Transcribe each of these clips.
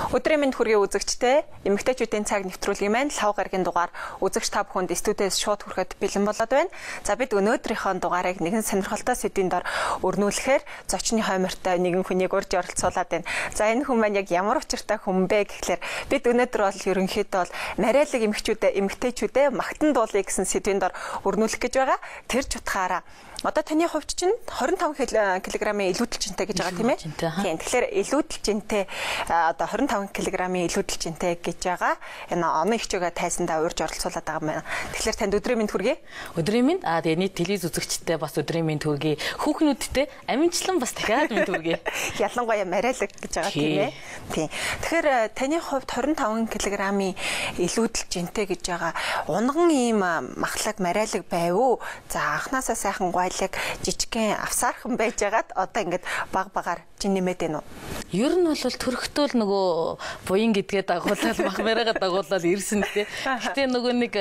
Өдрийн мэнд хүргэе үзэгчтэй. Эмэгтэйчүүдийн цаг нэвтрүүлгийн маань лав гарагийн дугаар үзэгч та бүхэнд студиэс шууд хүрэхэд бэлэн болоод байна. За бид өнөөдрийнхөө дугаарыг нэгэн сонирхолтой сэдвийн дор өрнүүлэхээр зочны хоймортой нэгэн хүнийг урьж оролцуулаад байна. За энэ хүн маань яг ямар учиртай хүн бэ гэхлээр бид өнөөдөр бол ерөнхийдөө бол нарайлаг эмэгтэйчүүдээ магтан дуулъя гэсэн сэдвийн дор өрнүүлэх гэж байгаа. Тэр ч утгаараа одоо таны хувьд чинь 25 кг-ийн илүүдэлжинтэй гэж байгаа тийм ээ. Тийм. Тэгэхээр илүүдэлжинтэй одоо 25 кг-ийн илүүдэлжинтэй гэж байгаа. Энэ оны хчээгээ тайсандаа урьж оролцуулаад байгаа юм. Тэгэхээр танд өдрийн мэнд хүргэе. Өдрийн мэнд тэгээд нийт телевиз үзэгчдтэй бас өдрийн мэнд хүргэе. Хүүхнүүдтэй аминчлан бас дахиад мэнд хүргэе. Ялангуяа марайлаг гэж байгаа тийм ээ. Тийм. Тэгэхээр таны хувьд 25 кг-ийн илүүдэлжинтэй гэж байгаа. Унган ийм махлаг марайлаг байв уу? За анханасаа сайхан жижигхэн авсаархан байжгаад одоо ингээд баг багаар жин нэмээд байна уу? Ер нь бол төрхтөл нөгөө буян гэдгээ дагуулаад махмараагаа дагуулаад ирсэн тий. Гэтэ нөгөө нэг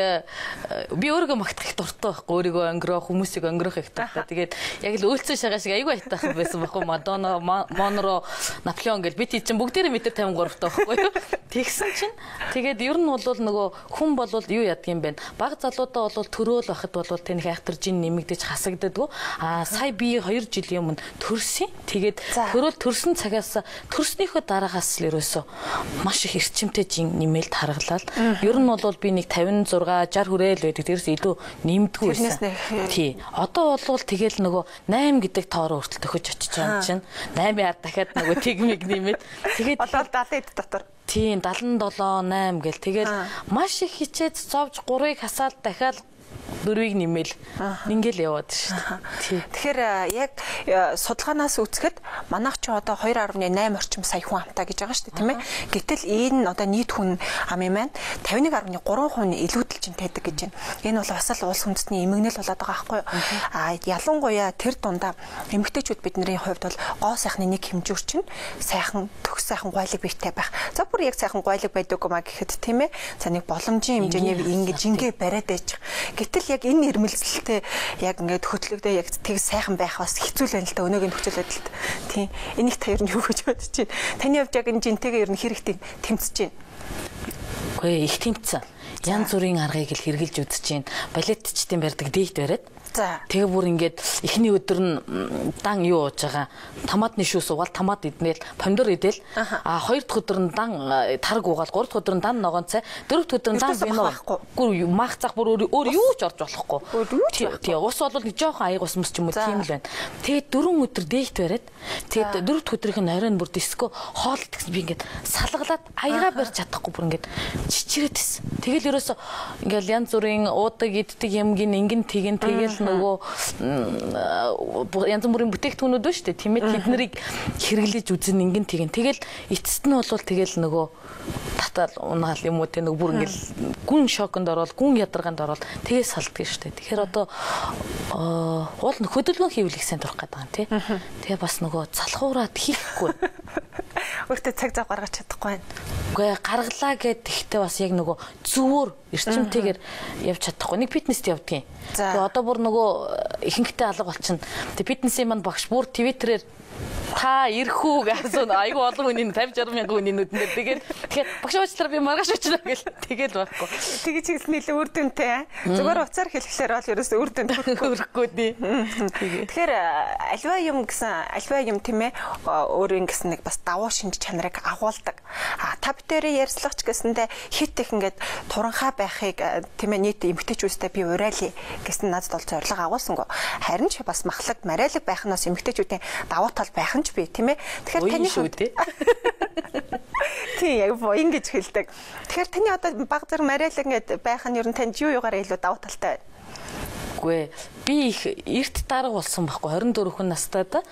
би өөрийгөө магтах их дуртай байхгүй. Өөрийгөө өнгөрөө хүмүүсийг өнгөрөх их дуртай. Тэгээд яг л үйлцэн шагаа шиг айгүй айтайхан байсан байхгүй. Мадонна, Монро, Наполеон гэл бид чинь бүгдээрээ метр 53 таа байхгүй юу? Тэгсэн чинь тэгээд ер нь бол нөгөө хүн бол юу ядгийм бэ? Баг залуудаа бол төрөөл байхад бол тэнийх айхтар жин нэмэгдэж хасагддаг. Сая би 2 жилийн өмнө төрсөн. Тэгээд төрсөн цагаас төрснийхөө дараагаас л ерөөсөө маш их эрчимтэй жин нэмэлт харгалал. Ер нь бол би нэг 56 60 хүрээл байдаг. Тэрс илүү нэмдэггүй байсан. Тий. Одоо бол тэгэл нөгөө 8 гэдэг тоороо хүртэл төхөж очиж байгаа юм чинь. 8-аар дахиад нөгөө тэгмиг нэмээд тэгээд одоо 70 дотор. Тийм 77 8 гэл тэгэл маш их хичээд зовж 3-ыг хасаад дахиад 4-ыг нэмэл ингээл яваад шүү дээ. Тэгэхээр яг судалгаанаас үзэхэд манайх ч одоо 2.8 орчим сая хүн амтай гэж байгаа шүү дээ, тийм ээ. Гэтэл энэ одоо нийт хүн амын маань 51.3% илүүдэлжинтэй байдаг гэж байна. Энэ бол бас л улс үндэстний эмгэнэл болоод байгаа байхгүй юу? Ялангуяа тэр дундаа эмэгтэйчүүд бидний хувьд бол гоо сайхны нэг хэмжүүр чинь сайхан төгс сайхан гойлог биетэй байх. За бүр яг сайхан гойлог байдаг юм а гэхэд тийм ээ. За нэг боломжийн хэмжээний ингэж ингээ бариад байж. Гэтэл яг энэ нэрмэлзэлтэй яг ингээд хөтлөгдөө яг тэг сайхан байх бас хэцүү л байна л да өнөөгийн нөхцөл байдалд. Тийм. Энийг та ер нь юу гэж бодож байна? Таны хувьд яг энэ жинтэйгээ ер нь хэрэгтэй тэмцэж байна. Үгүй их тэмцсэн. Янз бүрийн аргыг л хэрэгжилж үзэж байна. Балеттчдын барьдаг диет бариад. Тэгээ бүр ингээд эхний өдөр нь дан юу ууж байгаа томатны шүүс угаал томат иднээл помидор идэл хоёр дахь өдөр нь дан тарг угаал гурав дахь өдөр нь дан ногоон цай дөрөв дахь өдөр нь дан вино гүр мах цах бүр өөр юу ч орж болохгүй. Тэгээ ус бол нэг жоохон аяг ус мөс ч юм уу тийм л байна. Тэгээ 4 өдөр диет бариад тэгээ дөрөв дахь өдрийнх нь оройн бүр диско хоолт гэсэн би ингээд салгалаад аягаа барьж чадахгүй бүр ингээд чичрээдсэн. Тэгэл ерөөсө ингээд янз бүрийн уудаг иддэг юмгийн ингэн тэгэн тэгэл нөгөө янз бүрийн бүтээгдэхүүнүүд ба шүү дээ тийм ээ тэд нарыг хэрэглэж үзэн ингэн тэгэн тэгэл эцэст нь бол тэгэл нөгөө татал унаал юм уу те нөгөө бүр ингээл гүн шоконд ороод гүн ядаргаанд ороод тэгээ салддаг шүү дээ. Тэгэхээр одоо уул хөдөлгөөн хийвэл их сайн турах гэдэг юм тий. Тэгээ бас нөгөө залхуураад хийхгүй. Өөртөө цаг зав гаргаж чадахгүй байна. Үгүй гаргалаа гэдэгтээ бас яг нөгөө зөвөр эрчимтэйгээр явж чадахгүй. Нэг фитнест явдгийн. Тэгээ одоо бүр нөгөө ихэнхтэй алга болчихно. Тэгээ фитнесийн манд багш бүр твиттерээр та ирэх үү гэсэн айгүй олон хүний 50-60 мянган хүний нүднээр тэгээд багш уучлаарай би маргааш очлоо гэл тэгэл байхгүй. Тэгэж хэлсэн нэлээ үр дүнтэй. Зүгээр уцаар хэлэхлээр бол ерөөсөө үр дүн хүрхгүй дээ. Тэгэхээр альва юм тийм ээ өөрийн гэсэн нэг бас давуу шинж чанарыг агуулдаг. Та бүтээрээ ярьцлагч гэсэндээ хит их ингээд туранхай байхыг тийм ээ нийт эмгтээчүүдтэй би урайлъя гэсэн надад бол зорилго агуулсангүй. Харин ч бас махлаг марайлаг байх нь бас эмгтээчүүдийн давуу тал байх нь ч бий тийм ээ. Тэгэхээр таны шүү дээ. Тийм яг боён гэж хэлдэг. Тэгэхээр таны одоо баг зэрэг марайлаг ингээд байх нь ер нь танд юугаар илүү давуу талтай байна? Үгүй би их эрт дарга болсон байхгүй 24 хүн настай да.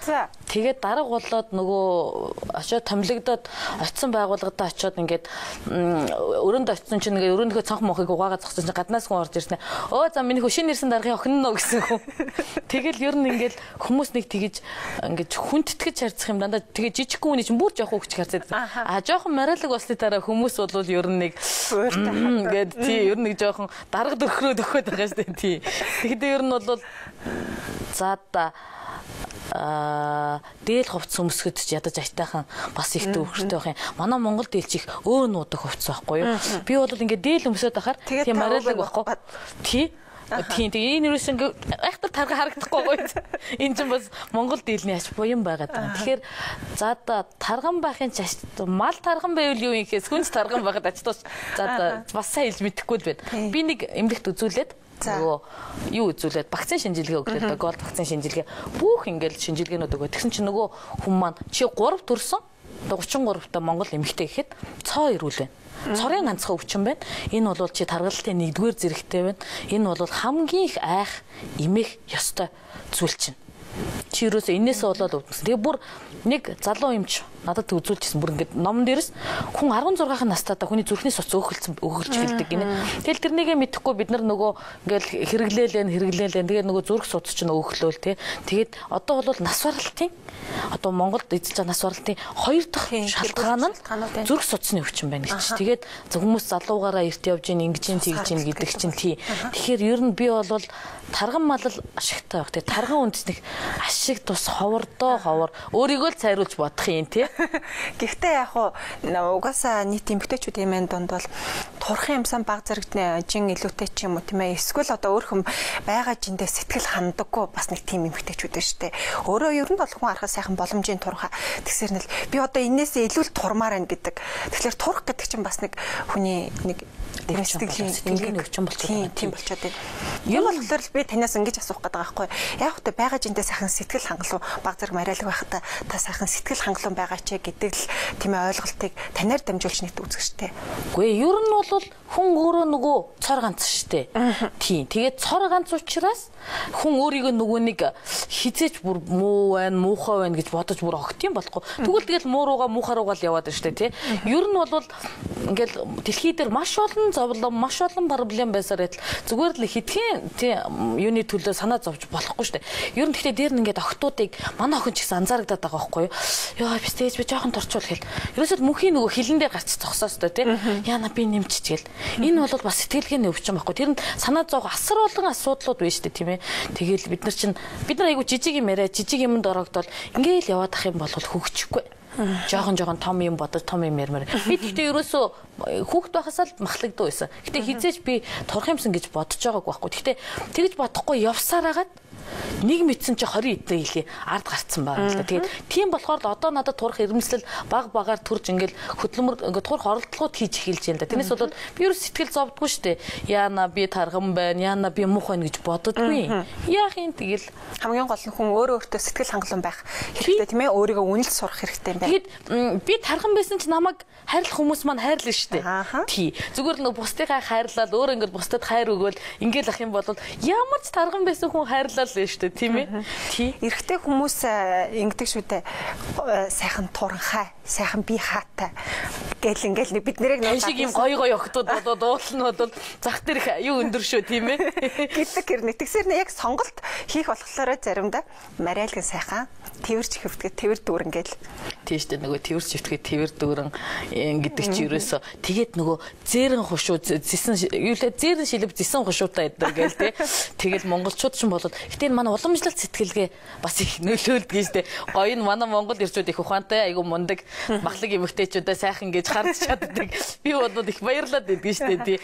Тэгээд дарга болоод нөгөө очиод томилогдоод очисон байгууллагад очиод ингээд өрөөнд очисон чинь ингээд өрөөнийхөө цонх мохыг угаагаад зогссон чинь гаднаас хүн орж ирсэн. Өө за миний хөшин ирсэн даргын охин нөө гэсэн хүн. Тэгэл ер нь ингээд хүмүүс нэг тэгэж ингээд хүндэтгэж харьцах юм дандаа тэгээ жижиг хүний чинь бүр жоохон хөвч харцаад. Жоохон марайлаг болсны дараа хүмүүс бол ер нь нэг ингээд тий ер нь нэг жоохон дарга дөрхрөө дөхөд байгаа шүү дээ тий. Тэгээд ер нь бол за дээл хувцас өмсгөд ч ядаж айтайхан бас их төвхөртэй байх юм. Манай Монгол дээлч их өө нуудаг хувцас байхгүй юу? Би бол ингээд дээл өмсөд ахаар тийм арайлаг байхгүй. Тийм энэ юус ингээ айхтар тарга харагдахгүй гоё. Энэ ч бас Монгол дийлний ач буян байгаад байна. Тэгэхээр за тарган байхын ч мал тарган байвал юу юм гэхээс хүнс тарган байгаад ач тус за бас сайн хэлж мэдэхгүй л байна. Би нэг эмнэлэгт үзүүлээд нөгөө юу үзүүлээд вакцины шинжилгээ өглөө гол вакцины шинжилгээ бүх ингээл шинжилгээнүүд өгөө. Тэгсэн чинь нөгөө хүн маань чи 3 төрсөн 33 та Монгол эмэгтэй гэхэд цоо ирүүл байна. Цорын ганцхан өвчин байна. Энэ бол чи таргалтын 1-р зэрэгтэй байна. Энэ бол хамгийн их айх, эмэх ёстой зүйл чинь. Чи юусоо энээсээ болоод өвдсөн. Тэгээ бүр нэг залуу эмч надад үзүүлчихсэн. Бүр ингээд номон дээрс хүн 16 настай хүний зүрхний суц өөхөлж хэлдэг гинэ. Тэгэл тэрнийгээ мэдэхгүй бид нар нөгөө ингээл хэрэглээлэн. Тэгээ нөгөө зүрх суц чинь өөхлөөл тий. Тэгээд одоо бол нас баралтын одоо Монголд эзэлж байгаа нас баралтын 2 дахь шалтгаан нь зүрх суцны өвчин байна гэж. Тэгээд хүмүүс залуугаараа эрт явж ийн ингэж ийн тэгж ийн гэдэг чинь тий. Тэгэхээр ер нь би бол тарган малал ашигтай байх. Тэгээд тарган үндэсних ашиг тус ховор өөрийгөө л цайруулж бодох юм тий. Гэхдээ яг уу угаасаа нийт эмгтээчүүдийн маань донд бол турхан юмсан баг зэрэгтний жин илүүтэй ч юм уу тийм ээ. Эсвэл одоо өөр хүм байгаа жиндээ сэтгэл ханддаггүй бас нэг тийм эмгтээчүүд байна шүү дээ. Өөрөө ер нь бол хүн арахаас сайхан боломжийн турха тэгсэр нэл би одоо энээсээ илүү л турмаар байна гэдэг. Тэгэхээр турх гэдэг чинь бас нэг хүний нэг сэтгэлийн өвчин болчиход тийм болчиход байна. Юм болохоор би танаас ингэж асуух гэдэг байгаа байхгүй. Яг хөтэ байгаа жиндээ сайхан сэтгэл хангалуун баг зэрэг мариалаг байхад та сайхан сэтгэл хангалуун байгаа ч гэдэг л тийм ээ ойлголтыг танаар дамжуулж нийт үзэх штэ. Үгүй ер нь бол хүн өөрөө нөгөө цор ганц штэ. Тийм. Тэгээд цор ганц учраас хүн өөрийгөө нөгөө нэг хизээч бүр муу байна, муухай байна гэж бодож бүр огт юм болохгүй. Тэгвэл муу руугаа муухай руугаа л яваад штэ тий. Ер нь бол ингээл дэлхий дээр маш олон зовлон, маш олон проблем байсаар байтал зүгээр л хитгэн тий юуны төлөө санаа зовж болохгүй штэ. Ер нь гэхдээ дээр нь ингээд охтуудыг манай охин ч гэсэн анзаарагдаад байгаа байхгүй юу? Яа би стейж би жоохон торчвол гэл. Ерөөсөө мөнхийн нөгөө хилэн дээр гарч зогсоостой тий. Яана би нэмчиж гэл. Энэ бол бас сэтгэлгээний өвчин байхгүй. Тэр нь санаа зовх асар олон асуудлууд байна штэ тийм ээ. Тэгэл бид нар айгу жижиг юм яриа, жижиг юмд орогдвол ингээл яваад ах юм бол хөгжихгүй. Жохон том юм бодож том юм ярмаар. Би тэгтээ ерөөсөө хүүхэд байхасаа л махлагддаг байсан. Гэтэ хизээч би турах юмсан гэж бодож байгааг байхгүй. Гэтэ тэгж бодохгүй явсаар агаад нэг мэдсэн чи 20 эднэ хийлээ ард гарцсан байна л да. Тэгээд тийм болохоор л одоо надад турах ирмэслэл баг багаар төрж ингээл хөдөлмөр ингээд турах оролдлогууд хийж эхэлж байна да. Тэрнээс бол би юу сэтгэл зовдгүй штэ. Яана би тарган байна, яана би мух байна гэж боддоггүй. Яах юм тэгэл хамгийн гол нь хүн өөртөө сэтгэл хангалуун байх хэрэгтэй тийм ээ. Өөрийгөө үнэлж сурах хэрэгтэй юм байна. Тэгэд би тарган байсан чи намайг хайрлах хүмүүс маань хайрлаа штэ. Тий. Зүгээр л бусдынхаа хайрлал өөр ингээд бусдад хайр өгөөл ингээл ах юм бол ямар ч тарган байсан хүн хайрлал штэ тийм ээ. Тий. Эрэгтэй хүмүүс ингэдэг шүү дээ. Сайхан туранхай, сайхан би хаатай гэл ингээл нэг бид нэрийг нэг шиг юм гоё охтууд бодоод уудлын бол зах дээр юу өндөр шүү тийм ээ. Гэдэг хэрнээ. Тэгсэр яг сонголт хийх болохоор заримдаа мариалгын сайхан тэрч хөвтгэ тэр дүүрэн гэл. Тийм шүү дээ. Нөгөө тэрч хөвтгэ тэр дүүрэн гэдэг чи ерөөсө тэгээд нөгөө зээрэн хушуу зээрэн шилб зэсэн хушуутай байдаг гээл тий. Тэгэл монголчууд ч болоод гэтээ манай уламжлалт сэтгэлгээ бас их нөлөөлдөг шүү дээ. Гоё нь манай монгол ирчүүд их ухаантай айгу мундаг махлаг эмэгтэйчүүдээ сайхан гэж харж чаддаг. Би бодоод их баярлаад байдаг шүү дээ тий.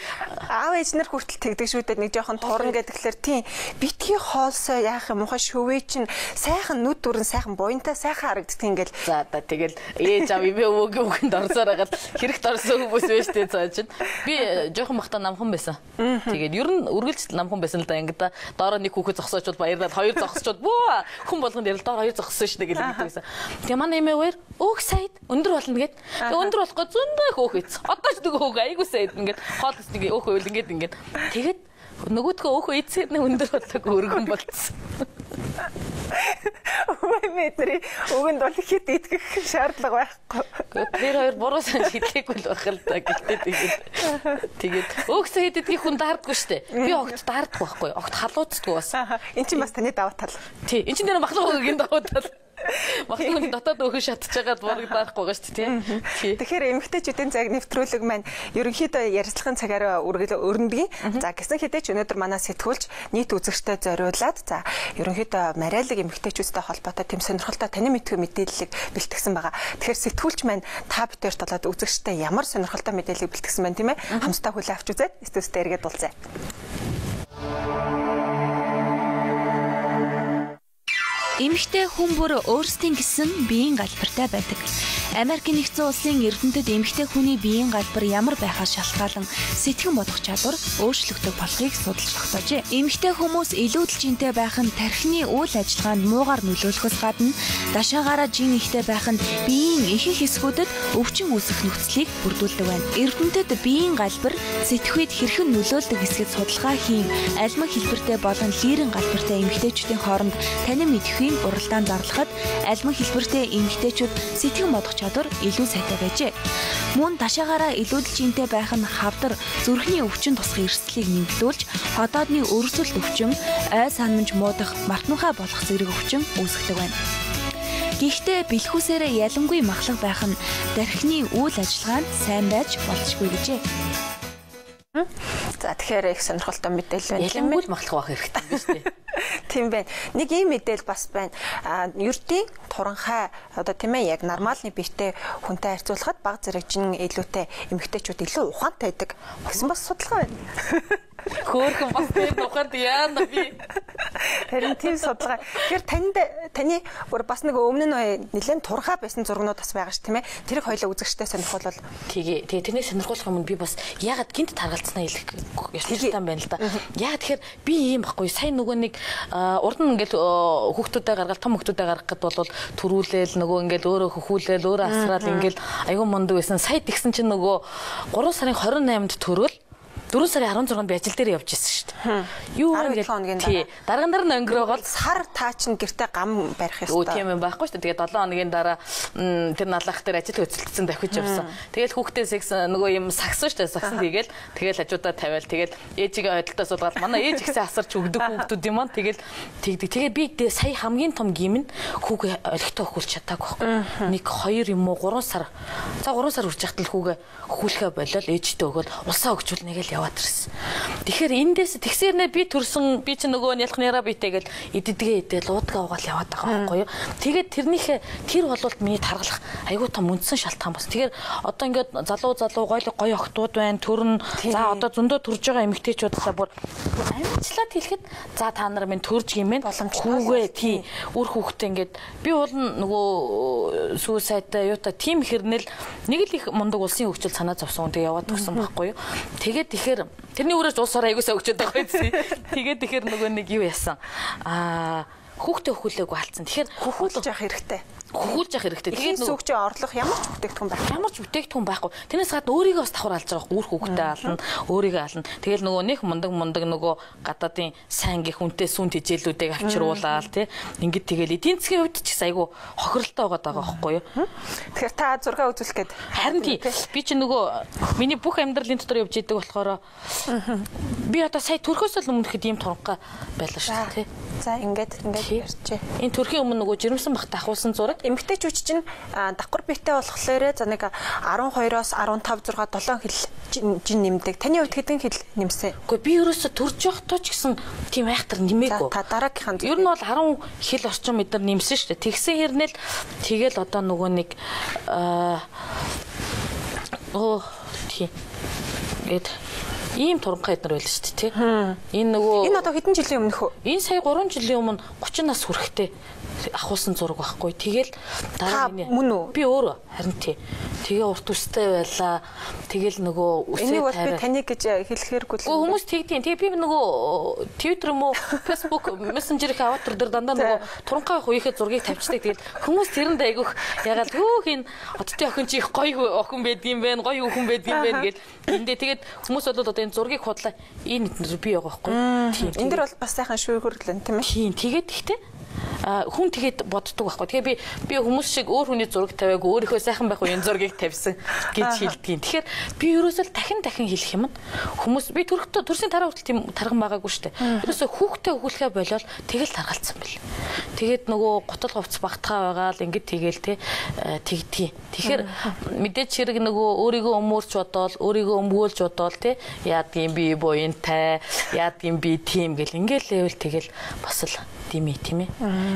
Аав ээж нар хүртэл тэгдэг шүү дээ. Нэг жоохон туран гэдгээр тийм битгий хоолсоо яах юм муухай шөвөө чинь сайхан нүд дүрэн сайхан буянтай сайхан харагддаг ингээл. За тэгэл ээж аав ивэ өвөгийн үгэнд орсоор агаад хэрэгт орсон хүмүүс байж тээ цаа чинь. Би жоохон бахта намхан байсан. Тэгээд ер нь үргэлж намхан байсан л да ингээд доороо нэг хүүхэд зогсоочвол баярлаад хоёр зогсчод бөө хүн болгонд ярил доор хоёр зогссон шүү дээ гэж хэлдэг байсан. Тэгээ манай эмээ хоёр өөх сайд өндөр болно гэд. Тэгээ өндөр болохгүй зөндөө хөөх ийц. Одоо ч нэг хөөх айгуу сайд ингээд хоол гэс нэг өөх байл ингээд. Тэгээд нөгөөдгөө өөх ийцээр нэг өндөр болдог өргөн болцсон. Метри өгөнд бол хэд итгэх шаардлага байхгүй. Тэр хоёр буруу санаж хэлээгүй л байх л да. Тэгээд өөхсөө хэдийдгийг хүн таардаггүй штэ. Би огт таардахгүй байхгүй. Огт халууцдаггүй бас. Энд чинь бас таны даваа тал. Тий, энд чинь нэр махлуугийн даваа тал. Магадгүй дотоод өөхөн шатж байгаад бурагдаахгүй байгаа шүү дээ. Тэгэхээр эмэгтэйчүүдийн цаг нэвтрүүлэг маань ерөнхийдөө ярилцлагын цагаараа өрнөдгийг. За гэсэн хэдий ч өнөөдөр манай сэтгүүлч нийт үзэгчдэд зориулаад за ерөнхийдөө Мариалаг эмэгтэйчүүдтэй холбоотой тэм сонирхолтой танин мэдхүй мэдээллийг бэлтгэсэн байгаа. Тэгэхээр сэтгүүлч маань та бүдээрт болоод үзэгчдэд ямар сонирхолтой мэдээллийг бэлтгэсэн байна тийм ээ? Хамтдаа хүлээн авч үзээд студиуд эргээд дуулцгаая. Эмэгтэй хүн бүр өөрсдийн гэсэн биеийн галбартай байдаг. Америкийн нэгдсэн улсын эрдэмтэд эмэгтэй хүний биеийн галбар ямар байхаас шалтгаалan сэтгэн бодох чадвар өөрчлөгдөх болохыг судалж тогтоожээ. Эмэгтэй хүмүүс илүүдэл жинтэй байх нь тархины үйл ажиллагаанд муугар нөлөөлөхөөс гадна дашаагаараа жин ихтэй байх нь биеийн ихэнх хэсгүүдэд өвчин үүсэх нөхцөлийг бүрдүүлдэг байна. Эрдэмтэд биеийн галбар сэтгхүйд хэрхэн нөлөөлдөг хэсгэд судалгаа хийн алимаг хэлбэртэй болон лирийн галбартай эмэгтэйчүүдийн хооронд танин мэдхийн уралдаан зарлахад алимаг хэлбэртэй эмэгтэйчүүд сэтгэн бодох чадвар илүү сайтай байжээ. Мөн дашаагаараа илүүдэл жинтэй байх нь хавдар зүрхний өвчин тусах эрсдлийг нэмэгдүүлж хотоодны өрсөлд өвчин, ой санамж муудах, мартамхай болох зэрэг өвчин үүсгдэг байна. Гэхдээ бэлхүүсээрээ ялангүй махлах байх нь дархины үйл ажиллагаанд сайн байж болзошгүй гэжээ. За тэгэхээр их сонирхолтой мэдээлэл байна. Ялангуул махлах байх хэрэгтэй юм шүү дээ. Тийм байна. Нэг ийм мэдээлэл бас байна. Ердийн туранхай одоо тийм ээ яг нормалны биетэй хүнтэй харьцуулахад бага зэрэг жин илүүтэй эмэгтэйчүүд илүү ухаантай байдаг гэсэн бас судалгаа байна. Хөөхөн бас тэр ухаанд яана би. Харин тийм судалгаа. Тэгэхээр таны бас нэг өмнө нь нэлээд турхаа байсан зургнууд бас байгаа ш тийм ээ. Тэрийг хоёлоо үзэгчтэй сонирхолвол тэгээ тэрнийг сонирхуулах юм би бас ягаад гинт таргалцснаа хэлэх ёстой юм байна л да. Ягаад тэгэхээр би ийм байхгүй сайн нөгөө нэг урд нь ингээл хүүхдүүдэд гаргаад том хүүхдүүдэд гаргах гэд бол төрүүлээл нөгөө ингээл өөрөө хөхүүлээл өөрөө асраал ингээл аюу мундаг байсан. Сая тэгсэн чинь нөгөө 3 сарын 28-нд төрөөл 4 сарын 16-нд би ажил дээр явж ирсэн шүү дээ. Юу ингээд дараагаар нь өнгөрөөгөл сар таа чинь гэртээ гам барих ёстой. Тийм юм байхгүй шүү дээ. Тэгээд 7 хоногийн дараа тэр налах дээр ажил хөдөлгдсөн давхиж явсан. Тэгэл хүүхдээ секс нөгөө юм сагсан шүү дээ. Сагсан хийгээл тэгэл хажуудаа тавиал тэгэл ээжигээ ойдолтоо суулгаад манай ээж ихсээ асарч өгдөг хүүхдүүд юм аа. Тэгэл тэгдэг. Тэгээд би сая хамгийн том гим нь хүүгээ олигтой өхүүлж чадаагүй байхгүй. 1 2 юм уу 3 сар. За 3 сар үрж яхад л хүүгээ өхүүлэхэ болол ээжтэй өгöd усаа өгчүүл нэгэл яваад ирсэн. Тэгэхээр эндээс тэгсэрнэ би төрсөн би чи нөгөө ялхнараа битэйгээл иддгээ идэл уудгаа угаал яваад байгаа байхгүй юу. Тэгээд тэрнийхээ тэр болвол миний таргалах айгуу том үндсэн шалтгаан бас. Тэгэхээр одоо ингээд залуу гоё охтууд байна төрн за одоо зөндөө төрж байгаа эмэгтэйчүүдээ бүр амжилтад хэлэхэд за та нар минь төрж юм бэ хүүгээ тий үр хүүхдээ ингээд би бол нөгөө сүүсайтай юута тим хэрнэл нэг л их мундаг улсын хөгжил санаа зовсон тэгээ яваад өгсөн байхгүй юу. Тэгээд тэгэхээр тэрний үрээс уусаар аягуулсаа өгчөөд байгаа юм. Тэгээд тэгэхээр нөгөө нэг юу яасан. Хүүхдээ өхүүлээгүй алдсан. Тэгэхээр хөхүүлж явах хэрэгтэй. Хөхүүлж явах хэрэгтэй. Тэгээд сүгчээ орлох ямар ч бүтээгдэхүүн байхгүй. Ямар ч бүтээгдэхүүн байхгүй. Тэрнээс гадна өөрийгөө бас давхар алж байгаа үр хүүхдээ ална, өөрийгөө ална. Тэгэл нөгөө нэг мундаг нөгөө гадаадын сайн гих хүнтэй сүн тижээлүүдийг авчруулаад тий. Ингээд тэгэл эдийн засгийн хувьд ч айгу хохиролтой байгаа байхгүй юу. Тэгэхээр та зураг үзүүлэх гээд харин тий. Би чи нөгөө миний бүх амьдралын дотор явж идэг болохоор би одоо сая төрхөөс л өмнөд ийм туранхай байлаа шүү тий. За ингээд ярьчээ. Энэ төрхийн өмнө нөгөө жирэмсэн бахта ахуулсан зураг эмэгтэйчүүд чинь давхар биетэй болохоор за нэг 12-оос 15 6 7 хил жин нэмдэг. Таны хувьд хэдэн хил нэмсэн? Үгүй би ерөөсө төрж явахдаа ч гэсэн тийм айхтар нэмээгүй. Та дараагийнхан ер нь бол 10 хил орчим өдөр нэмсэн шүү дээ. Тэгсэн хэрнээл тэгэл одоо нөгөө нэг тийм гээд ийм туранхай эднэр байл шүү дээ тий. Энэ одоо хэдэн жилийн өмнөх үү? Энэ сая 3 жилийн өмнө 30 нас хүрэхтэй ахуулсан зураг байхгүй. Тэгэл дараа нь мөн үү? Би өөрөө харин тий. Тэгээ урт үстэй байлаа. Тэгэл нөгөө үсээ энийг бол би таныг гэж хэлэхээргүй л. Хүмүүс тэгтийн. Тэгээ би нөгөө Twitter юм уу, Facebook, Messenger-ийн аватар дээр дандаа нөгөө туранхай үеийнхээ зургийг тавьчихдаг. Тэгэл хүмүүс тэрэнд айгүйх ягаад хөөх энэ одтой охин чи их гоё охин байдгийм бэ, гоё өхөн байдгийм бэ гэл. Эндээ тэгээд хүмүүс бол одоо энэ зургийг худлаа энэ би байгаа байхгүй. Тийм. Энд дэр бол бас сайхан шүүхөрлөн тийм ээ. Тийм. Тэгээд ихтэй хүн тэгээд боддог байхгүй. Тэгээ би хүмүүс шиг өөр хүний зураг тавиагүй өөрийнхөө сайхан байх үеийн зургийг тавьсан гэж хэлдэг. Тэгэхээр би ерөөсөө дахин хэлэх юм. Хүмүүс би төрсөн тараа хүртэл тийм тарган байгаагүй шүү дээ. Ерөөсөө хүүхдээ өгүүлэхэ болол тэгэл таргалцсан бэл. Тэгээд нөгөө гутал говц багтгаа байгаа л ингэж тэгэл тэгдгийг. Тэгэхээр мэдээч хэрэг нөгөө өөрийгөө өмөрч бодоол, өөрийгөө өмгөөлж бодоол тий яадгийн би буянтай, яадгийн би тийм гэл ингээл левел тэгэл бас л дими тийм ээ.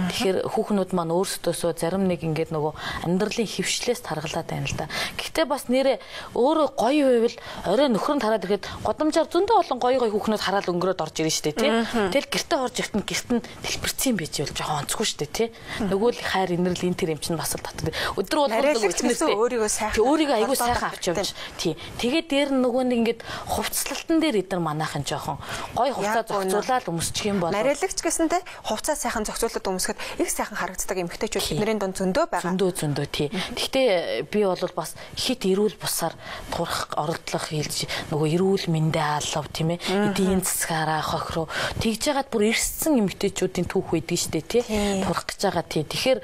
Тэгэхээр хүүхнүүд маань өөрсдөөсөө зарим нэг ингээд нөгөө амьдралын хөвшлээс таргалаад байна л да. Гэхдээ бас нэрээ өөрөө гоё байвал орой нөхөр нь тараад ирэхэд годамжаар зөндөө олон гоё хүүхнүүд хараад өнгөрөөд орж ирнэ шүү дээ тий. Тэгэл гэртээ орж ирэхэд гэрт нь дэлбэрцэн байж ивэл жоохон онцгүй шүү дээ тий. Нөгөө л хайр инэрл энэ төр юм чинь бас л татдаг. Өдөр болгоо өөрийгөө сайхан өөрийгөө аягүй сайхан авч явж тий. Тэгээд дээр нь нөгөө нэг ингээд хувцлалтан дээр эдгээр манайхан жоохон гоё хувцас зохицуулаад өмсчих юм бол нариалагч гэсэнтэй хувцас сайхан зохицуулаад өмсөхөд их сайхан харагддаг эмэгтэйчүүд бидний дунд зөндөө байгаа. Зөндөө тий. Гэхдээ би бол бас хит эрүүл бусаар турах оролдлого хийлж нөгөө эрүүл мэндэ алав тийм ээ. Эдийн засгаараа хохироо тэгж яагаад бүр ирсэн эмэгтэйчүүдийн түүх байдаг штэ тий. Турах гэж байгаа тий. Тэгэхээр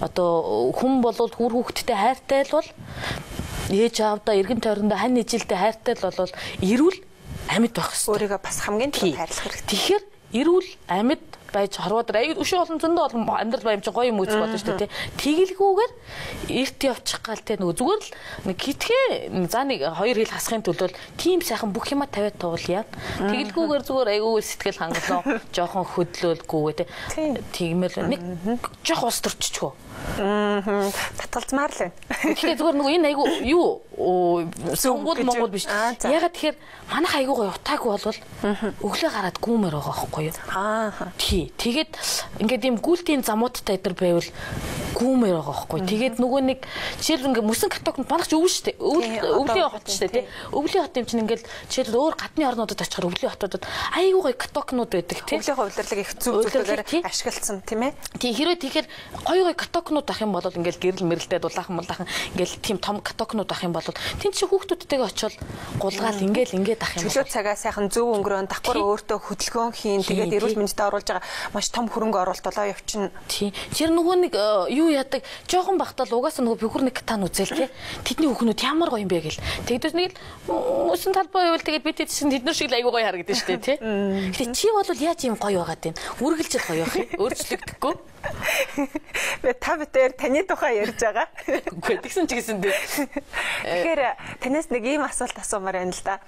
одоо хүн болвол хүр хүүхэдтэй хайртай л бол ээж аавда эргэн тойрондоо хань ижилтэй хайртай л бол эрүүл амьд байх хэрэгтэй. Өөрийгөө бас хамгийн түрүү хайрлах хэрэгтэй. Тэгэхээр эрүүл амьд байж хорвоод өшөө олон зөндөө олон амьдрал баям чи гоё юм үзэх болно шүү дээ тий. Тэгэлгүйгээр эрт явчих гал тий нөгөө зүгээр л нэг хитгэе за нэг хоёр хил хасахын төлөө тийм сайхан бүх юма тавиад туулъя. Тэгэлгүйгээр зүгээр айгүй сэтгэл хангалаа жоохон хөдлөөлгүйгээ тий. Тэгмэл нэг жоох ус төрчихгөө. Татгалзмаар л байна. Тэгэхээр зүгээр нөгөө энэ айгүй юу Монгол биш. Ягаад тэгэхээр манайх айгүй гоё утаагүй болвол өглөө гараад гүүмээр байгаа байхгүй юу? Тий. Тэгээд ингээд ийм гүйлтийн замуудтай эдэр байвал гүүмээр байгаа байхгүй. Тэгээд нөгөө нэг жишээл ингээд мөсөн катокнд манайх ч өвөн штэ. Өвлийн хот штэ тий. Өвлийн хот юм чинь ингээд жишээл өөр гадны орнуудад очихоор өвлийн хотуудад айгүй гоё катокнууд байдаг тий. Өвлийн хувилбарлыг их зөв зүйлээр ашигласан тийм ээ. Тий. Хэрвээ тэгэхээр гоё катокнууд ах юм бол ингээд гэрэл мэрэлтэй дулаахан ингээд тийм том катокнууд ах юм бол тэн чи хүүхдүүдтэйгээ очиод гулгаал ингээд ах юм. Чөлөө цагаа сайхан зөв өнгөрөөн давхар өөртөө хөдөлгөөн хийн тэгээд эрүүл мэндэд оруулж байгаа маш том хөрөнгө оруулалт болоо явчихна. Тий. Тэр нөгөө нэг юу яадаг жоохон бахтал угаасаа нөгөө бигүр нэг тань үзэл тий. Тэдний хүүхнүүд ямар гоё юм бэ гэл. Тэгдэж нэг л өсөн талбай байвал тэгээд бид чинь тэднэр шиг л айгүй гоё харагдаж штэ тий. Гэтэ чи бол яаж юм гоё байгаад байна. Үргэлжил гоё байх юм. Өөрчлөгдөхгүй. Та битээр таны тухай ярьж байгаа. Үгүй тэгсэн ч гэсэн дээ. Тэгэхээр танаас нэг ийм асуулт асуумаар байна л да.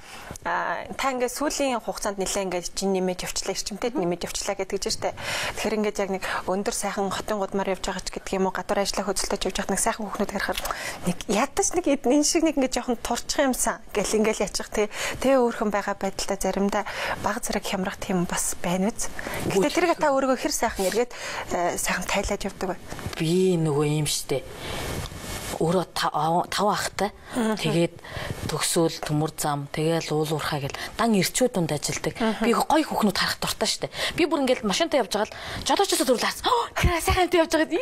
Та ингээд сүүлийн хугацаанд нэлээ ингээд жин нэмээд явчлаа, эрчимтэд нэмээд явчлаа гэдэг чинь штэ. Тэгэхээр ингээд яг нэг өндөр сайхан хотын гудмаар явж байгаа ч гэдэг юм уу, гадуур ажиллах хөдөлтөж явж байгаа нэг сайхан хүүхнүүд харахаар нэг ядаж нэг энэ шиг нэг ингээд жоохон турчих юмсан гэл ингээд ячих тий. Тэ өөрхөн байгаа байдалтай заримдаа баг зэрэг хямрах тийм бас байна үз. Гэтэ тэрийг та өөрийгөө хэр сайхан эргээд сайхан тайлаж явдаг бай. Би нөгөө юм штэ. Өөрөө 5 ахтай. Тэгээд төгсөөл төмөр зам, тэгээл уулуурхаа гэл дан ирчүүд дунд ажилдаг. Би гоё хүүхнүүд харах дуртай штэ. Би бүр ингээд машинтай явж байгаа л жолоочосоо төрлөөс. Тэр сайхан амт явж байгаа.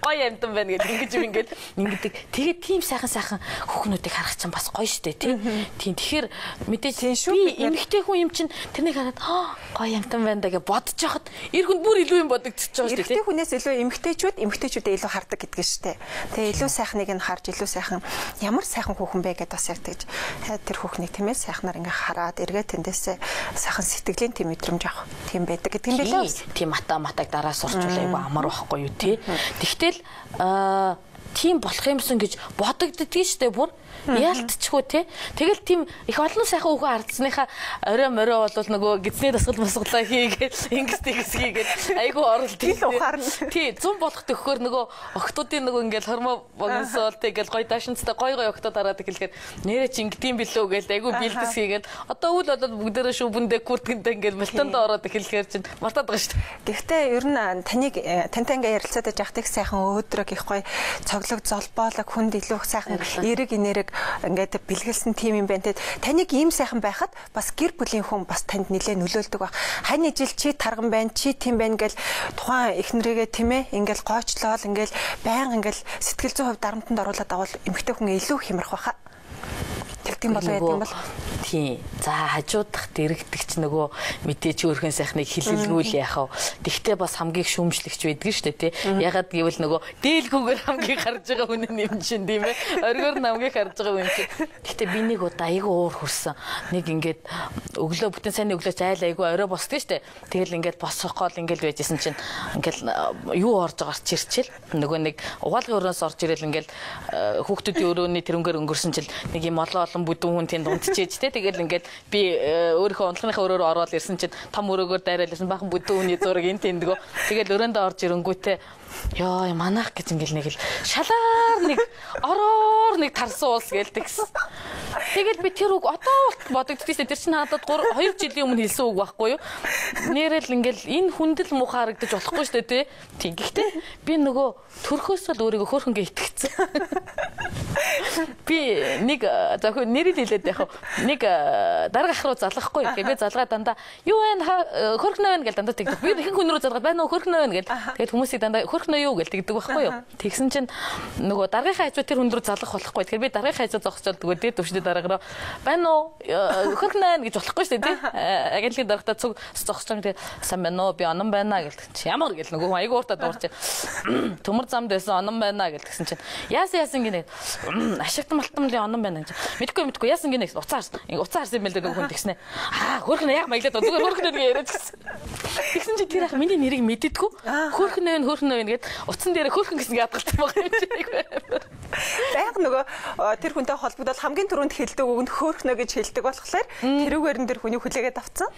Гоё амтан байна гэдэг ингээд ингэдэг. Тэгээд тийм сайхан хүүхнүүдийг харах чинь бас гоё штэ тийм. Тэгэхээр мэдээж би эмэгтэй хүн юм чинь тэрнийг хараад гоё амтан байна да гэж бодож яхад эр хүнд бүр илүү юм бодогдчихж байгаа штэ. Эмэгтэй хүнээс илүү эмэгтэйчүүдээ илүү хардаг гэдэг штэ. Тэгээ илүү сайхныг нь харж илүү сайхан ямар сайхан хүүхэн бэ гэдээ бас ярьдаг. Тэр хүүхнийг тийм ээ сайхнаар ингээ хараад эргээ тэндээс сайхан сэтгэлийн тийм мэдрэмж авах тийм байдаг гэдэг юм билээ. Тийм матаг дараа сурчвал айгу амар байхгүй юу тий. Тэгтэл тийм болох юмсан гэж бодогддөг штэ бүр яалтчихгүй тий. Тэгэл тийм их олон сайхан хүүхэн хардсныхаа орой морой бол нөгөө гидсний дасгал мосголоо хийгээд ингэс хийгээд айгу оролддог ухаарна. Тий 100 болох төгөхөр нөгөө охтуудын нөгөө ингээл хормоо богонсоол тэгэл гоё даашинцтай гоё охтууд хараад эхлэхээр нэрэ чи ингэдэм билүү гээл айгу бэлдэс хийгээд одоо үл болоод бүгдээрээ шүүбэндээ курткэндээ ингээл малтанд ороод эхлэхээр чинь мартаад байгаа шүү дээ. Гэхдээ ер нь тантай ингээ ярилцаад яах их сайхан өөдрөг их гоё цоглог золбоолог хүнд илүү сайхан эрэг инэрэг ингээд бэлгэлсэн тим юм байна. Таныг ийм сайхан байхад бас гэр бүлийн хүн бас танд нэлээ нөлөөлдөг баг. Хань ижил чи тарган байна, чи тийм байна гэл тухайн эхнэрийгээ тийм ээ ингээл гоочлол ингээл байнга ингээл сэтгэл зүйн хувьд дарамтанд оруулаад авал эмэгтэй хүн илүү хямрах байхаа. Тэг тийм болоо яа гэм бол Тийм. За хажуудах дэрэгдэг ч нөгөө мэдээч өөрхөн сайхныг хилэлгүүл яах вэ? Тэгтээ бас хамгийн их шүүмжлэгч байдаг шүү дээ, тий. Ягаад гэвэл нөгөө дээлгүүгээр хамгийн харж байгаа хүн юм чинь тийм ээ. Оргоор намгийг харж байгаа хүн чинь. Тэгтээ би нэг удаа айгүй уур хүрсэн. Нэг ингээд өглөө бүтэн сайн өглөөч айл айгүй орой босдгоо шүү дээ. Тэгэл ингээд босох гол ингээд байжсэн чинь ингээд юу орж гарч ирчихэл нөгөө нэг угаалгын өрөөс орж ирэл ингээд хүүхдүүдийн өрөөний тэрнгээр өнгөрсөн чил нэг юм олон бүдүүн хүн тэнд унтчихэж тий. Тэгэл ингээд би өөрийнхөө унтлагынхаа өрөөрөө ороод ирсэн чинь том өрөөгөөр дайраад ирсэн бахан бүдүүн хүний зураг энэ тэндгөө. Тэгэл өрөөндөө орж ирэнгүүтээ ёо манах гэж ингээл нэг л шалаар нэг ороор нэг тарсан уулс гэлдэг гэсэн. Тэгэл би тэр үг одоо бодогдчихсэн. Тэр чинь надад 2 жилийн өмнө хэлсэн үг байхгүй юу? Нэрэл ингээл энэ хүндэл муу харагдаж болохгүй шүү дээ тий. Гэхдээ би нөгөө төрхөөс л өөрийгөө хөөрхөнгөө итгэцсэн. Би нэг за нэрэл хэлээд яах вэ? Нэг дарга ах руу залгахгүй. Би залгаа дандаа юу вэ? Хөөрхнөө байна гэж дандаа тэгдэг. Би хэн хүн рүү залгаад байна уу хөөрхнөө байна гэж. Тэгээд хүмүүсийг дандаа хөөрхнөө юу гэж тэгдэг байхгүй юу? Тэгсэн чинь нөгөө даргийнхаа хажуу тэр хүн рүү залгах болохгүй. Тэгэхээр би даргийнхаа хажуу зогсчод зүгээр дээд төвшний дарга руу байна уу? Хөөрхнөө гэж болохгүй шүү дээ тий. Агентлагийн даргатаа цуг зогсож байгаа. Сайн байна уу? Би онон байна гэдэг чинь ямар гэл нөгөө айгуу уртаа дуурч. Төмөр замд байсан онон байна гэдгсэн чинь яасан гинэ ашигт малтамлын онон байна гэж мэдгүй яасан гинэ уцаар харсан юм байл дээ хүн тэгснэ хөөрхнө яг маглаад зүгээр хөөрхнө яриад гисэн тэгсэн чинь тэр ах миний нэрийг мэддэггүй хөөрхнө байна гэд утсан дээр хөөрхөн гэсэн ядгалт байгаа юм шиг яг нөгөө тэр хүнтэй холбогдол хамгийн түрүүнд хэлдэг үгэнд хөөрхнө гэж хэлдэг болохоор тэрүүгээр нь тэр хүний хүлээгээд авцсан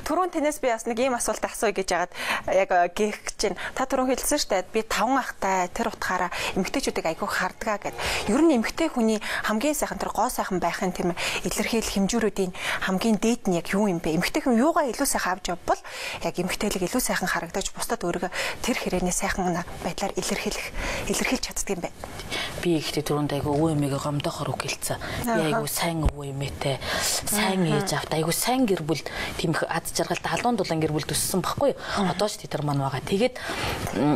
түрүүн танаас би бас нэг ийм асуулт асууя гэж яагаад яг гэх чинь та түрүүн хэлсэн шүү дээ би 5 ахтай тэр утгаараа эмэгтэйчүүдийг айгүй хардгаа гэд. Ер нь эмэгтэй хүний хамгийн сайхан тэр гоо сайхан байхын тийм илэрхийлэл хэмжүүрүүдийн хамгийн дээд нь яг юу юм бэ? Эмэгтэй хүн юугаа илүү сайхан авч явбал яг эмэгтэйлэг илүү сайхан харагдаж бусдад өөрийгөө тэр хэрээний сайхан байдлаар илэрхийлж чаддаг юм байна. Би ихтэй түрүүнд айгүй өвөө эмээгээ гомдохоор үгэлцээ. Би айгүй сайн өвөө эмээтэй, сайн ээж авт, айгүй сайн гэр бүл тийм их ад жаргалтай халуун дулаан гэр бүл төссөн байхгүй юу? Одоо ч тэр маань байгаа. Тэгээд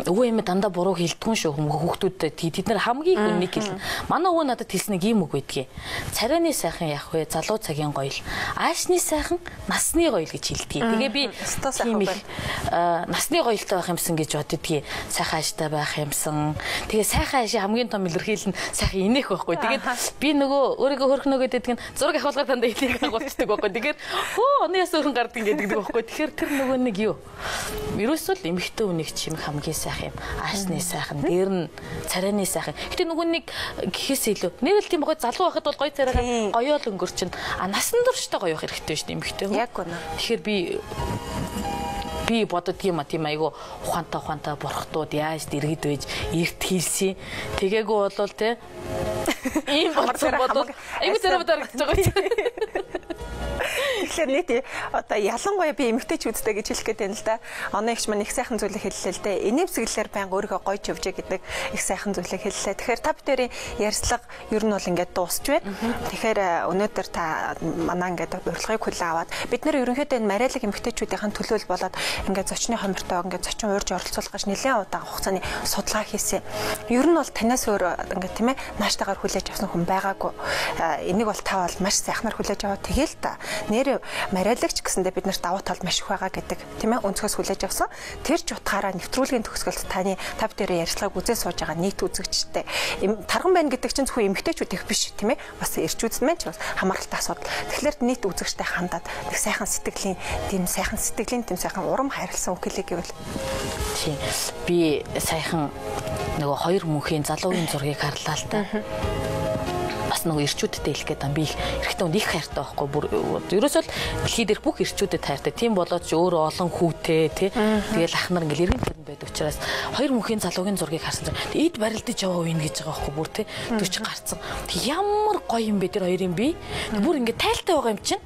өвөө эмээ дандаа буруу хэлдэггүй шүү хүүхдүүдэд тэд нар хамгийн их үнийг хэлнэ. Манай өвөө надад хэлсэн нэг юм үг байдгийг. Царайны сайхан яах вэ? Залуу цагийн гоёл. Аашны сайхан насны гоёл гэж хэлдэг. Тэгээ би тийм их насны гоёлтой байх юмсан гэж боддгийг. Сайхан ааштай байх юмсан. Тэгээ сайхан ааши хамгийн том илэрхийлэл нь сайхан инех байхгүй. Тэгээд би нөгөө өөрийгөө хөрхнө гэдэг нь зураг авахлаар дандаа энийг агуулдаг байхгүй. Тэгэхээр оны яс өөрхөн гардаг гэдэг байхгүй. Тэгэхээр тэр нөгөө нэг юу? Ерөөсөө л эмэгтэй үнийг чимэх хамгийн сайхан юм. Аашны сайхан, дээр нь царайны сайхан. Гэтэ нөгөө нэг гэхээс илүү нэрэл тийм гоё залуу байхад бол гоё царайгаа гоёол өнгөрчин. Насан туршдаа гоё байх хэрэгтэй шүү дээ эмэгтэй хүн. Яг үнэ. Тэгэхээр би бодод юм а тийм айгу ухаантай бурхтууд яаж дэргэд байж эрт хийлсэн. Тэгээгүй болвол те ийм бодвол айгу зэрэг бодож байгаа юм. Тэгэхээр нийт одоо ялангуяа би эмэгтэйчүүдтэй гэж хэлэх гээд байна л да. Оны ихч маань их сайхан зүйлийг хэллээ л дээ. Инээмсэглэлээр байнга өөрийгөө гоё живжээ гэдэг их сайхан зүйлийг хэллээ. Тэгэхээр та бүдэрийн ярьцлага ер нь бол ингээд дуусч байна. Тэгэхээр өнөөдөр та манай ингээд урилгыг хүлээн аваад бид нэр ерөнхийдөө энэ мариалаг эмэгтэйчүүдийн төлөөл болоод ингээд зочны хомиртой ингээд зочин уурж оролцуулах гэж нэлээд удаан хугацааны судалгаа хийсэн. Ер нь бол танаас өөр ингээд тийм ээ нааштайгаар хүлээж авсан хүн байгаагүй. Энийг бол та бол маш сайхнаар хүлээж аваад тэгээл та нэр мариалагч гэсэндээ бид нарт давуу тал маш их байгаа гэдэг тийм ээ өнцгөөс хүлээж авсан. Тэр ч утгаараа нэвтрүүлгийн төгсгөлд та бүдэрийн ярьцлагыг үзээ сууж байгаа нийт үзэгчтэй тарган байна гэдэг чинь зөвхөн эмэгтэйчүүд их биш тийм ээ бас эрчүүдсэн мэн ч бас хамааралтай асуудал. Тэгэхээр нийт үзэгчтэй хандаад нэг сайхан сэтгэлийн тийм сайхан урам хайрлсан үг хэлээ гэвэл тийм би сайхан нөгөө хоёр мөнхийн залуугийн зургийг харлаа л та. Бас нөгөө эрчүүдтэй хэлэх гээд би эрэгтэй хүнд их хайртай байхгүй бүр ерөөсөө л дэлхийд дэх бүх эрчүүдэд хайртай. Тийм болоод ч өөрөө олон хүүтэй тий. Тэгэл ах нар ингээл эргэн тойрон байдаг учраас хоёр мөнхийн залуугийн зургийг харсан. Эд барилдаж яваа үе гэж байгаа байхгүй бүр тий. 40 гарцсан. Ямар гоё юм бэ тэр хоёрын би. Бүр ингээд тайлтай байгаа юм чинь.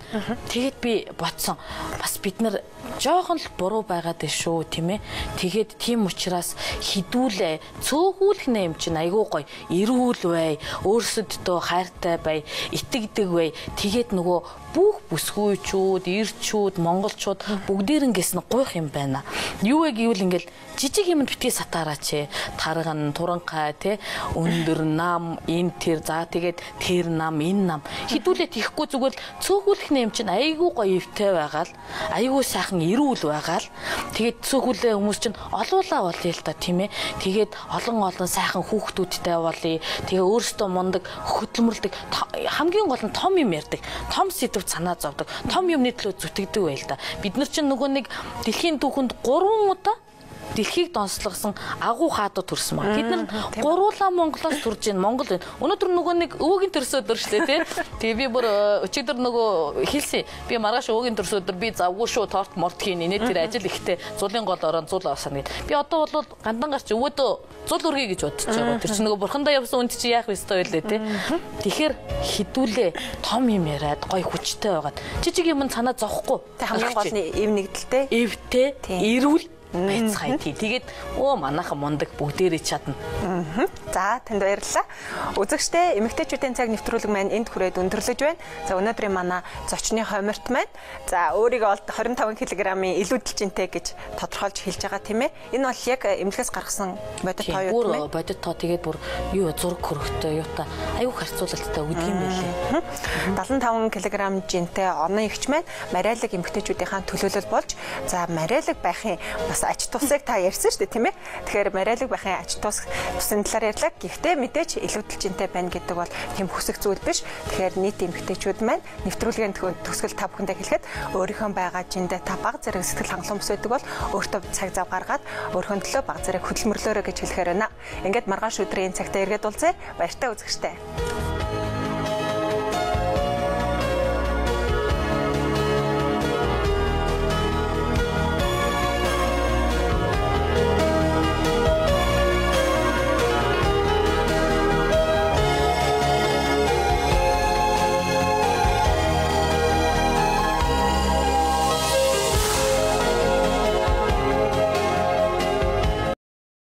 Тэгээд би бодсон. Бас бид нар жоохон л буруу байгаад шүү тийм ээ. Тэгээд тийм учраас хідүүлээ цөөхүүлэх нэ юм чинь айгүй гоё. Эрүүл бай, өөрсөддөө хайртай бай, итгэдэг бай. Тэгээд нөгөө бүх бүсгүйчүүд, эрчүүд, монголчууд бүгдээрнгээс нь гуйх юм байна. Юу вэ гэвэл ингээл жижиг юмд битгий сатаараач. Тарган, туранхай те өндөр нам, энэ тэр за тэгээд тэр нам, энэ нам хідүүлээ тийхгүй зүгээр цөөхүүлэх юм чинь айгүй гоё өвтэй байгаа л айгүй сайхан эрүүл байгаа л тэгээд цөөхүүлээ хүмүүс чинь олуулаа болъё л та тийм ээ. Тэгээд олон сайхан хүүхдүүдтэй болъё. Тэгээ өөрсдөө мундаг хөдөлмөрлөдөг хамгийн гол нь том юм ярьдаг. Том сэдвд санаа зовдөг. Том юмны төлөө зүтгэдэг байл та. Бид нар чинь нөгөө нэг дэлхийн түүхэнд 3 удаа дэлхийг донслогсон агуу хаадууд төрсөн маа. Бид нар гуруулаа Монголоос төрж ийн Монгол байна. Өнөөдөр нөгөө нэг өвөгийн төрсөн өдөр шүү дээ тий. Тэгээ би бүр өчигдөр нөгөө хэлсэн. Би маргааш өвөгийн төрсөн өдөр би завгүй шүү торт морт хийн инээ тэр ажил ихтэй зулын гол орон зул авсана гэд. Би одоо бол гандан гарч өвөөдөө зул үргэе гэж бодож байгаа. Тэр чинь нөгөө бурхандаа явсан үнд чи яах ёстой байлээ тий. Тэгэхээр хідүүлээ том юм яриад гой хүчтэй байгаад жижиг юм санаа зовхгүй. Тэг хамгийн гол нь эв нэгдэлтэй. Эвтэй, эрүүл байцгаая тий. Тэгээд манайхан мундаг бүгдээрээ чадна. За танд баярлалаа. Үзэгчдээ эмэгтэйчүүдийн цаг нэвтрүүлэг маань энд хүрээд өндөрлөж байна. За өнөөдрийн манай зочны хомирт маань за өөрийгөө 25 кг-ийн илүүдэлжинтэй гэж тодорхойлж хэлж байгаа тийм ээ. Энэ бол яг эмнэлгээс гаргасан бодит тоо юу тийм ээ. Бодит тоо тэгээд бүр юу зураг хөрөгтэй юу та аюу харьцуулалттай өгдөг юм байлээ. 75 кг жинтэй онон эгч маань мариалаг эмэгтэйчүүдийн төлөөлөл болж за мариалаг байхын бас ач тусыг та ярьсан шүү дээ тийм ээ. Тэгэхээр мариалаг байхын ач тус тусын талаар ярьлаа. Гэхдээ мэдээж илүүдэлжинтэй байна гэдэг бол тийм хүсэх зүйл биш. Тэгэхээр нийт эмэгтэйчүүд маань нэвтрүүлгийн төгсгөл та бүхэндээ хэлэхэд өөрийнхөө байгаа жиндээ та бага зэрэг сэтгэл хангаламж байдаг бол өөртөө цаг зав гаргаад өөрийнхөө төлөө бага зэрэг хөдөлмөрлөөрэй гэж хэлэхээр байна. Ингээд маргааш өдрийн цагтаа эргээд уулзъя. Баяртай үзэгчтэй.